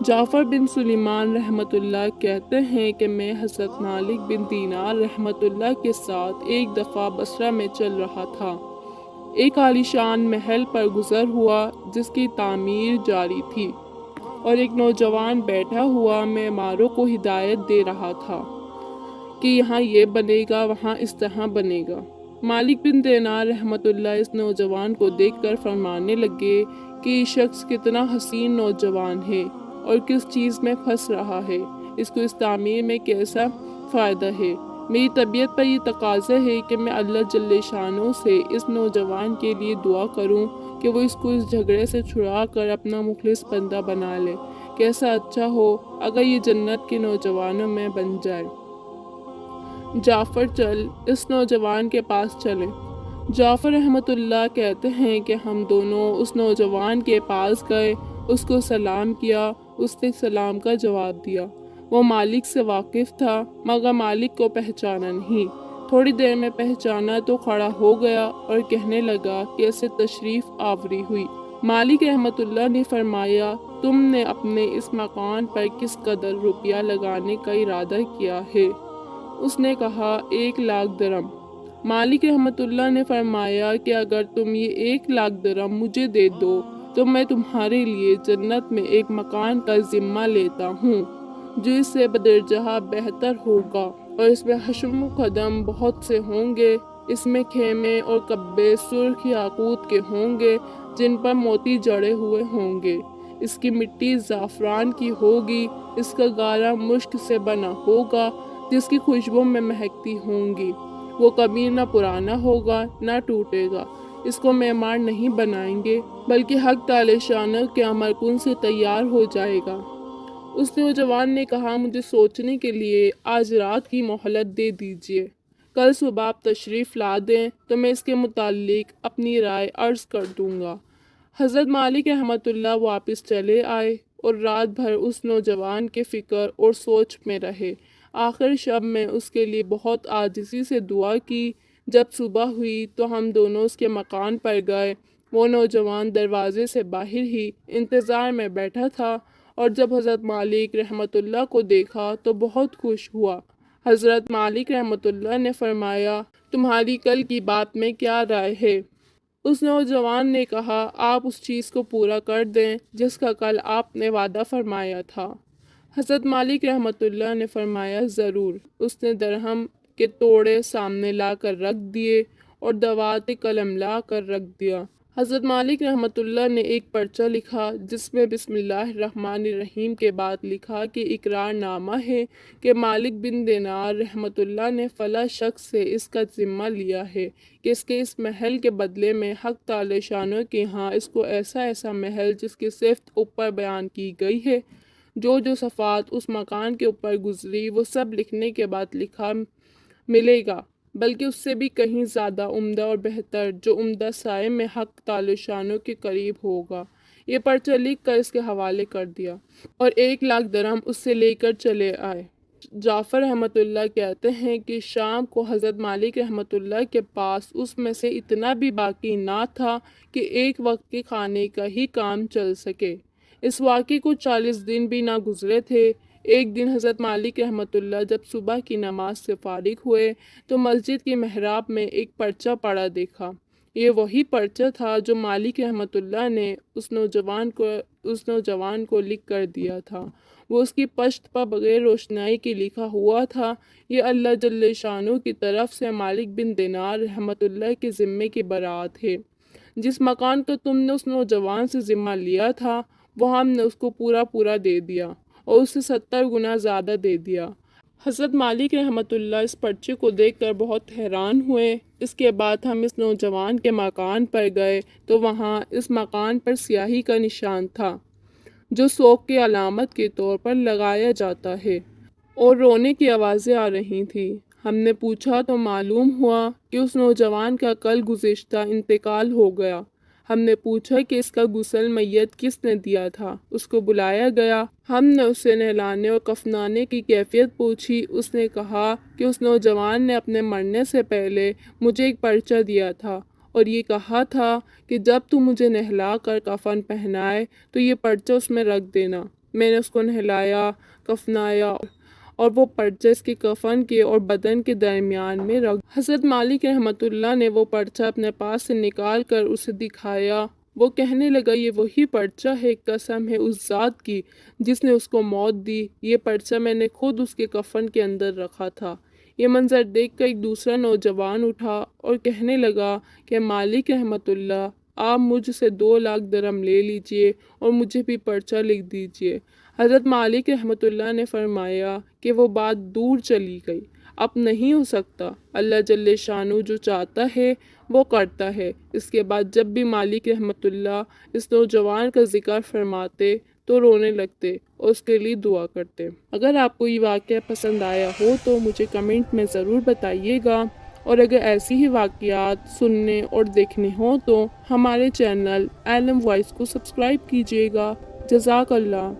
جعفر بن سلیمان رحمۃ اللہ کہتے ہیں کہ میں حضرت مالک بن دینار رحمۃ اللہ کے ساتھ ایک دفعہ بصرہ میں چل رہا تھا۔ ایک عالیشان محل پر گزر ہوا جس کی تعمیر جاری تھی، اور ایک نوجوان بیٹھا ہوا معماروں کو ہدایت دے رہا تھا کہ یہاں یہ بنے گا، وہاں اس طرح بنے گا۔ مالک بن دینار رحمۃ اللہ اس نوجوان کو دیکھ کر فرمانے لگے کہ یہ شخص کتنا حسین نوجوان ہے اور کس چیز میں پھنس رہا ہے، اس کو اس تعمیر میں کیسا فائدہ ہے۔ میری طبیعت پر یہ تقاضا ہے کہ میں اللہ جل شانہ سے اس نوجوان کے لیے دعا کروں کہ وہ اس کو اس جھگڑے سے چھڑا کر اپنا مخلص بندہ بنا لے۔ کیسا اچھا ہو اگر یہ جنت کے نوجوانوں میں بن جائے۔ جعفر چل اس نوجوان کے پاس چلے۔ جعفر رحمۃ اللہ کہتے ہیں کہ ہم دونوں اس نوجوان کے پاس گئے، اس کو سلام کیا، اس نے سلام کا جواب دیا۔ وہ مالک سے واقف تھا مگر مالک کو پہچانا نہیں۔ تھوڑی دیر میں پہچانا تو کھڑا ہو گیا اور کہنے لگا کہ اسے تشریف آوری ہوئی۔ مالک رحمۃ اللہ نے فرمایا، تم نے اپنے اس مکان پر کس قدر روپیہ لگانے کا ارادہ کیا ہے؟ اس نے کہا 1,00,000 درم۔ مالک رحمۃ اللہ نے فرمایا کہ اگر تم یہ 1,00,000 درم مجھے دے دو تو میں تمہارے لیے جنت میں ایک مکان کا ذمہ لیتا ہوں جو اس سے بدرجہ بہتر ہوگا، اور اس میں حشم و قدم بہت سے ہوں گے۔ اس میں خیمے اور قبے سرخ یاقوت کے ہوں گے جن پر موتی جڑے ہوئے ہوں گے۔ اس کی مٹی زعفران کی ہوگی، اس کا گارا مشک سے بنا ہوگا جس کی خوشبو میں مہکتی ہوں گی۔ وہ کبھی نہ پرانا ہوگا نہ ٹوٹے گا۔ اس کو معمار نہیں بنائیں گے بلکہ حق تعالی شانہ کے امر کن سے تیار ہو جائے گا۔ اس نوجوان نے کہا، مجھے سوچنے کے لیے آج رات کی مہلت دے دیجیے، کل صبح آپ تشریف لا دیں تو میں اس کے متعلق اپنی رائے عرض کر دوں گا۔ حضرت مالک رحمۃ اللہ واپس چلے آئے اور رات بھر اس نوجوان کے فکر اور سوچ میں رہے۔ آخر شب میں اس کے لیے بہت عاجزی سے دعا کی۔ جب صبح ہوئی تو ہم دونوں اس کے مکان پر گئے۔ وہ نوجوان دروازے سے باہر ہی انتظار میں بیٹھا تھا، اور جب حضرت مالک رحمۃ اللہ کو دیکھا تو بہت خوش ہوا۔ حضرت مالک رحمۃ اللہ نے فرمایا، تمہاری کل کی بات میں کیا رائے ہے؟ اس نوجوان نے کہا، آپ اس چیز کو پورا کر دیں جس کا کل آپ نے وعدہ فرمایا تھا۔ حضرت مالک رحمۃ اللہ نے فرمایا، ضرور۔ اس نے درہم کے توڑے سامنے لا کر رکھ دیے اور دوات قلم لا کر رکھ دیا۔ حضرت مالک رحمۃ اللہ نے ایک پرچہ لکھا جس میں بسم اللہ الرحمن الرحیم کے بعد لکھا کہ اقرار نامہ ہے کہ مالک بن دینار رحمۃ اللہ نے فلاں شخص سے اس کا ذمہ لیا ہے کہ اس کے اس محل کے بدلے میں حق تعالی شانہ کے ہاں اس کو ایسا محل جس کی صفت اوپر بیان کی گئی ہے، جو صفات اس مکان کے اوپر گزری وہ سب لکھنے کے بعد لکھا ملے گا، بلکہ اس سے بھی کہیں زیادہ عمدہ اور بہتر، جو عمدہ سائے میں حق تعالی شانہ کے قریب ہوگا۔ یہ پرچہ لکھ کر اس کے حوالے کر دیا اور 1,00,000 درہم اس سے لے کر چلے آئے۔ جعفر رحمۃ اللہ کہتے ہیں کہ شام کو حضرت مالک رحمۃ اللہ کے پاس اس میں سے اتنا بھی باقی نہ تھا کہ ایک وقت کے کھانے کا ہی کام چل سکے۔ اس واقعے کو 40 دن بھی نہ گزرے تھے۔ ایک دن حضرت مالک رحمۃ اللہ جب صبح کی نماز سے فارغ ہوئے تو مسجد کی محراب میں ایک پرچہ پڑا دیکھا۔ یہ وہی پرچہ تھا جو مالک رحمۃ اللہ نے اس نوجوان کو لکھ کر دیا تھا۔ وہ اس کی پشت پر بغیر روشنائی کے لکھا ہوا تھا، یہ اللہ جل شانہ کی طرف سے مالک بن دینار رحمۃ اللہ کے ذمے کی برات ہے۔ جس مکان کا تم نے اس نوجوان سے ذمہ لیا تھا وہ ہم نے اس کو پورا دے دیا اور اس سے 70 گنا زیادہ دے دیا۔ حضرت مالک رحمۃ اللہ اس پرچے کو دیکھ کر بہت حیران ہوئے۔ اس کے بعد ہم اس نوجوان کے مکان پر گئے تو وہاں اس مکان پر سیاہی کا نشان تھا جو سوگ کی علامت کے طور پر لگایا جاتا ہے، اور رونے کی آوازیں آ رہی تھیں۔ ہم نے پوچھا تو معلوم ہوا کہ اس نوجوان کا کل گزشتہ انتقال ہو گیا۔ ہم نے پوچھا کہ اس کا غسل میت کس نے دیا تھا؟ اس کو بلایا گیا۔ ہم نے اسے نہلانے اور کفنانے کی کیفیت پوچھی۔ اس نے کہا کہ اس نوجوان نے اپنے مرنے سے پہلے مجھے ایک پرچہ دیا تھا اور یہ کہا تھا کہ جب تو مجھے نہلا کر کفن پہنائے تو یہ پرچہ اس میں رکھ دینا۔ میں نے اس کو نہلایا، کفنایا اور وہ پرچہ اس کے کفن کے اور بدن کے درمیان میں رکھ۔ حضرت مالک رحمۃ اللہ نے وہ پرچہ اپنے پاس سے نکال کر اسے دکھایا۔ وہ کہنے لگا یہ وہی پرچہ ہے، قسم ہے اس ذات کی جس نے اس کو موت دی، یہ پرچہ میں نے خود اس کے کفن کے اندر رکھا تھا۔ یہ منظر دیکھ کر ایک دوسرا نوجوان اٹھا اور کہنے لگا کہ مالک رحمۃ اللہ، آپ مجھ سے 2,00,000 درہم لے لیجئے اور مجھے بھی پرچہ لکھ دیجئے۔ حضرت مالک رحمۃ اللہ نے فرمایا کہ وہ بات دور چلی گئی، اب نہیں ہو سکتا، اللہ جل شانہ جو چاہتا ہے وہ کرتا ہے۔ اس کے بعد جب بھی مالک رحمۃ اللہ اس نوجوان کا ذکر فرماتے تو رونے لگتے اور اس کے لیے دعا کرتے۔ اگر آپ کو یہ واقعہ پسند آیا ہو تو مجھے کمنٹ میں ضرور بتائیے گا، اور اگر ایسی ہی واقعات سننے اور دیکھنے ہوں تو ہمارے چینل عالم وائس کو سبسکرائب کیجیے گا۔ جزاک اللہ۔